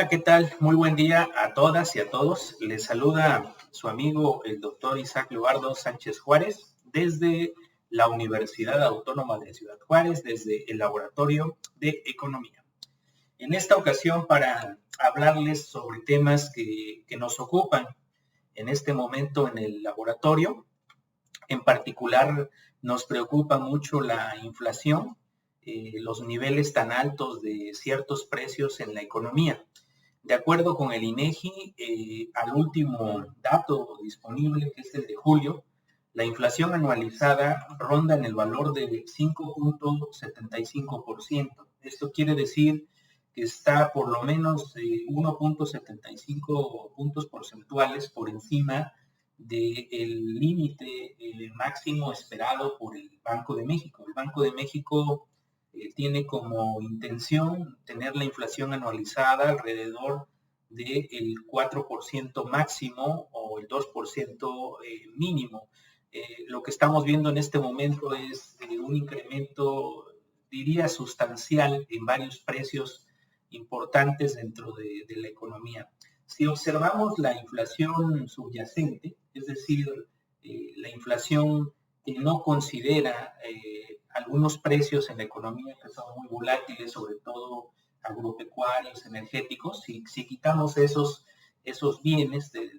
Hola, ¿qué tal? Muy buen día a todas y a todos. Les saluda su amigo el doctor Isaac Leobardo Sánchez Juárez desde la Universidad Autónoma de Ciudad Juárez, desde el Laboratorio de Economía. En esta ocasión para hablarles sobre temas que nos ocupan en este momento en el laboratorio. En particular, nos preocupa mucho la inflación, los niveles tan altos de ciertos precios en la economía. De acuerdo con el INEGI, al último dato disponible, que es el de julio, la inflación anualizada ronda en el valor de 5.75%. Esto quiere decir que está por lo menos 1.75 puntos porcentuales por encima del límite máximo esperado por el Banco de México. El Banco de México tiene como intención tener la inflación anualizada alrededor del 4% máximo o el 2% mínimo. Lo que estamos viendo en este momento es un incremento, diría, sustancial en varios precios importantes dentro de la economía. Si observamos la inflación subyacente, es decir, la inflación que no considera algunos precios en la economía que son muy volátiles, sobre todo agropecuarios, energéticos, si quitamos esos bienes de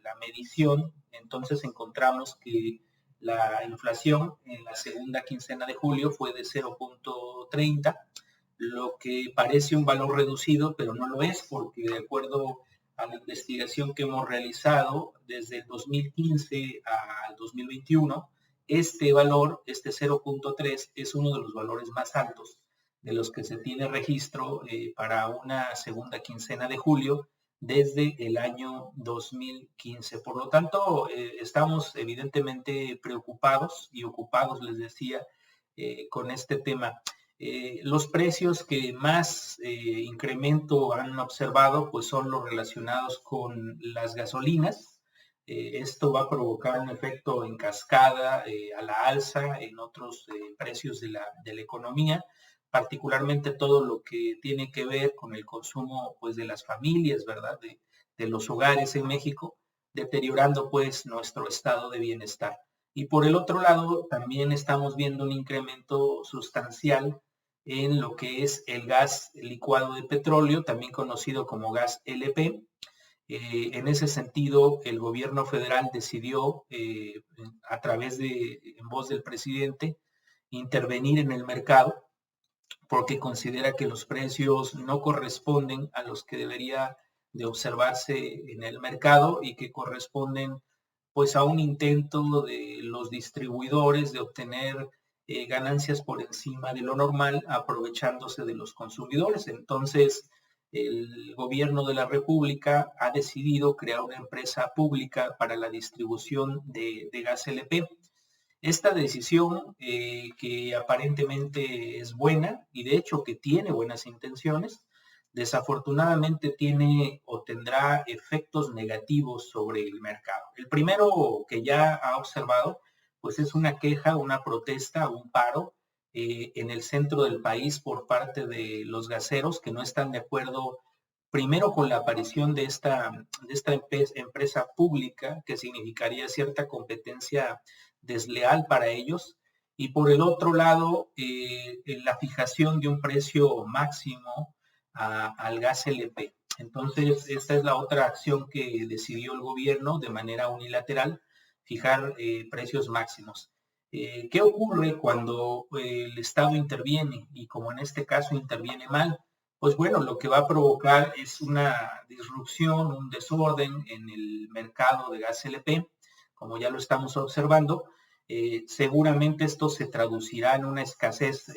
la medición, entonces encontramos que la inflación en la segunda quincena de julio fue de 0.30, lo que parece un valor reducido, pero no lo es, porque de acuerdo a la investigación que hemos realizado desde el 2015 al 2021, este valor, este 0.3, es uno de los valores más altos de los que se tiene registro para una segunda quincena de julio desde el año 2015. Por lo tanto, estamos evidentemente preocupados y ocupados, les decía, con este tema. Los precios que más incremento han observado pues son los relacionados con las gasolinas. Esto va a provocar un efecto en cascada a la alza en otros precios de la economía, particularmente todo lo que tiene que ver con el consumo pues de las familias, ¿verdad? De los hogares en México, deteriorando pues nuestro estado de bienestar. Y por el otro lado, también estamos viendo un incremento sustancial en lo que es el gas licuado de petróleo, también conocido como gas LP. En ese sentido, el gobierno federal decidió, a través en voz del presidente, intervenir en el mercado porque considera que los precios no corresponden a los que debería de observarse en el mercado y que corresponden pues a un intento de los distribuidores de obtener ganancias por encima de lo normal, aprovechándose de los consumidores. Entonces, el gobierno de la República ha decidido crear una empresa pública para la distribución de gas LP. Esta decisión, que aparentemente es buena y de hecho que tiene buenas intenciones, desafortunadamente tiene o tendrá efectos negativos sobre el mercado. El primero que ya ha observado, pues es una queja, una protesta, un paro en el centro del país por parte de los gaseros que no están de acuerdo primero con la aparición de esta empresa pública, que significaría cierta competencia desleal para ellos, y por el otro lado, la fijación de un precio máximo al gas LP. Entonces, esta es la otra acción que decidió el gobierno de manera unilateral, fijar precios máximos. ¿Qué ocurre cuando el Estado interviene? Y como en este caso interviene mal, pues bueno, lo que va a provocar es una disrupción, un desorden en el mercado de gas LP, como ya lo estamos observando. Seguramente esto se traducirá en una escasez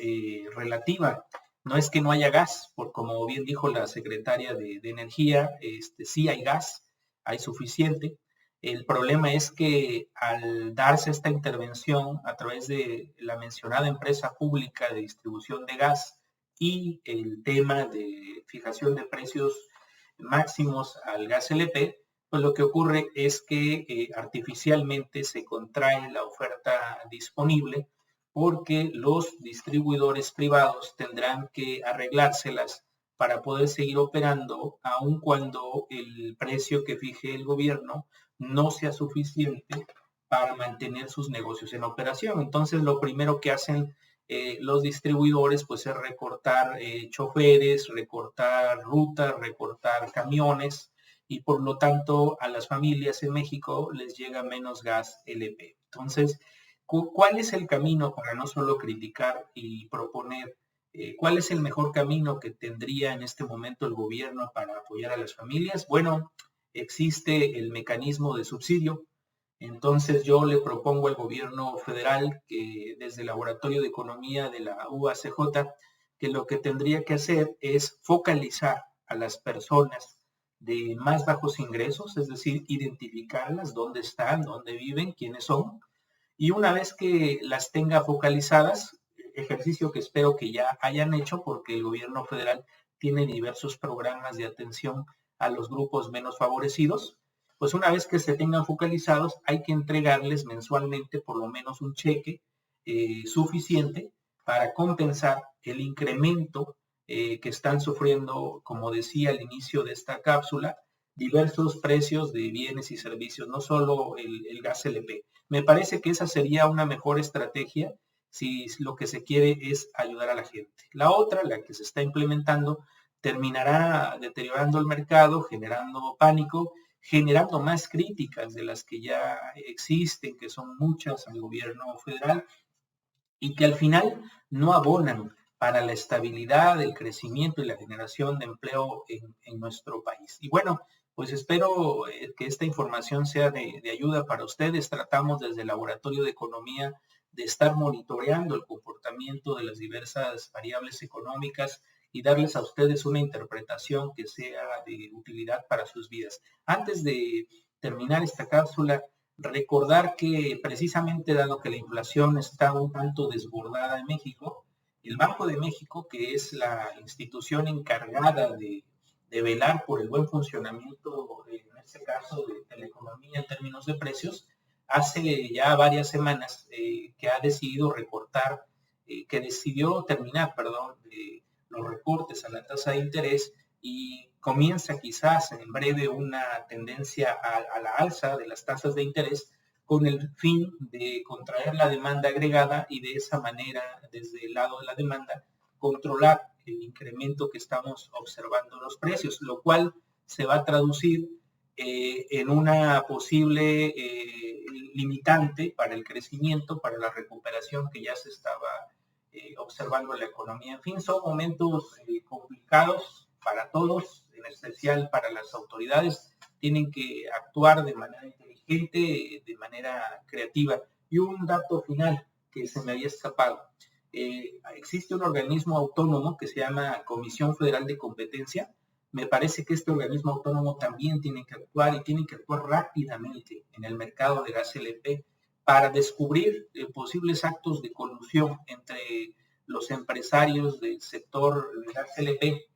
relativa. No es que no haya gas, porque como bien dijo la secretaria de Energía, sí hay gas, hay suficiente. El problema es que al darse esta intervención a través de la mencionada empresa pública de distribución de gas y el tema de fijación de precios máximos al gas LP, pues lo que ocurre es que artificialmente se contrae la oferta disponible porque los distribuidores privados tendrán que arreglárselas para poder seguir operando, aun cuando el precio que fije el gobierno no sea suficiente para mantener sus negocios en operación. Entonces, lo primero que hacen los distribuidores pues es recortar choferes, recortar rutas, recortar camiones, y por lo tanto a las familias en México les llega menos gas LP. Entonces, ¿cuál es el camino para no solo criticar y proponer? ¿Cuál es el mejor camino que tendría en este momento el gobierno para apoyar a las familias? Bueno, existe el mecanismo de subsidio. Entonces yo le propongo al gobierno federal que desde el Laboratorio de Economía de la UACJ, que lo que tendría que hacer es focalizar a las personas de más bajos ingresos, es decir, identificarlas, dónde están, dónde viven, quiénes son, y una vez que las tenga focalizadas, ejercicio que espero que ya hayan hecho porque el gobierno federal tiene diversos programas de atención a los grupos menos favorecidos, pues una vez que se tengan focalizados hay que entregarles mensualmente por lo menos un cheque suficiente para compensar el incremento que están sufriendo, como decía al inicio de esta cápsula, diversos precios de bienes y servicios, no solo el gas LP. Me parece que esa sería una mejor estrategia si lo que se quiere es ayudar a la gente. La otra, la que se está implementando, terminará deteriorando el mercado, generando pánico, generando más críticas de las que ya existen, que son muchas al gobierno federal, y que al final no abonan para la estabilidad, el crecimiento y la generación de empleo en nuestro país. Y bueno, pues espero que esta información sea de ayuda para ustedes. Tratamos desde el Laboratorio de Economía de estar monitoreando el comportamiento de las diversas variables económicas y darles a ustedes una interpretación que sea de utilidad para sus vidas. Antes de terminar esta cápsula, recordar que precisamente dado que la inflación está un tanto desbordada en México, el Banco de México, que es la institución encargada de velar por el buen funcionamiento, en este caso, de la economía en términos de precios, hace ya varias semanas que ha decidido recortar, que decidió terminar, perdón, los recortes a la tasa de interés, y comienza quizás en breve una tendencia a la alza de las tasas de interés con el fin de contraer la demanda agregada y de esa manera, desde el lado de la demanda, controlar el incremento que estamos observando en los precios, lo cual se va a traducir en una posible limitante para el crecimiento, para la recuperación que ya se estaba observando en la economía. En fin, son momentos complicados para todos, en especial para las autoridades. Tienen que actuar de manera inteligente, de manera creativa. Y un dato final que se me había escapado. Existe un organismo autónomo que se llama Comisión Federal de Competencia. Me parece que este organismo autónomo también tiene que actuar, y tiene que actuar rápidamente en el mercado de gas LP para descubrir posibles actos de colusión entre los empresarios del sector de gas LP,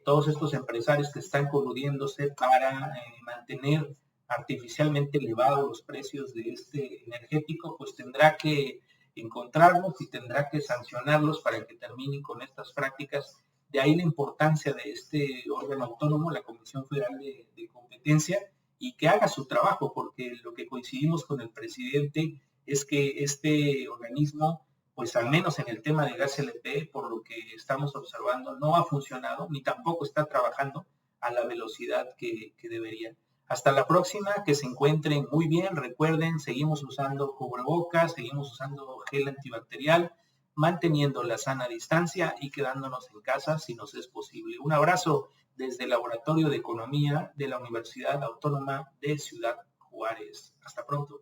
todos estos empresarios que están coludiéndose para mantener artificialmente elevados los precios de este energético, pues tendrá que encontrarlos y tendrá que sancionarlos para que terminen con estas prácticas. De ahí la importancia de este órgano autónomo, la Comisión Federal de Competencia, y que haga su trabajo, porque lo que coincidimos con el presidente es que este organismo, pues al menos en el tema de gas LP, por lo que estamos observando, no ha funcionado, ni tampoco está trabajando a la velocidad que debería. Hasta la próxima, que se encuentren muy bien. Recuerden, seguimos usando cubrebocas, seguimos usando gel antibacterial, manteniendo la sana distancia y quedándonos en casa si nos es posible. Un abrazo desde el Laboratorio de Economía de la Universidad Autónoma de Ciudad Juárez. Hasta pronto.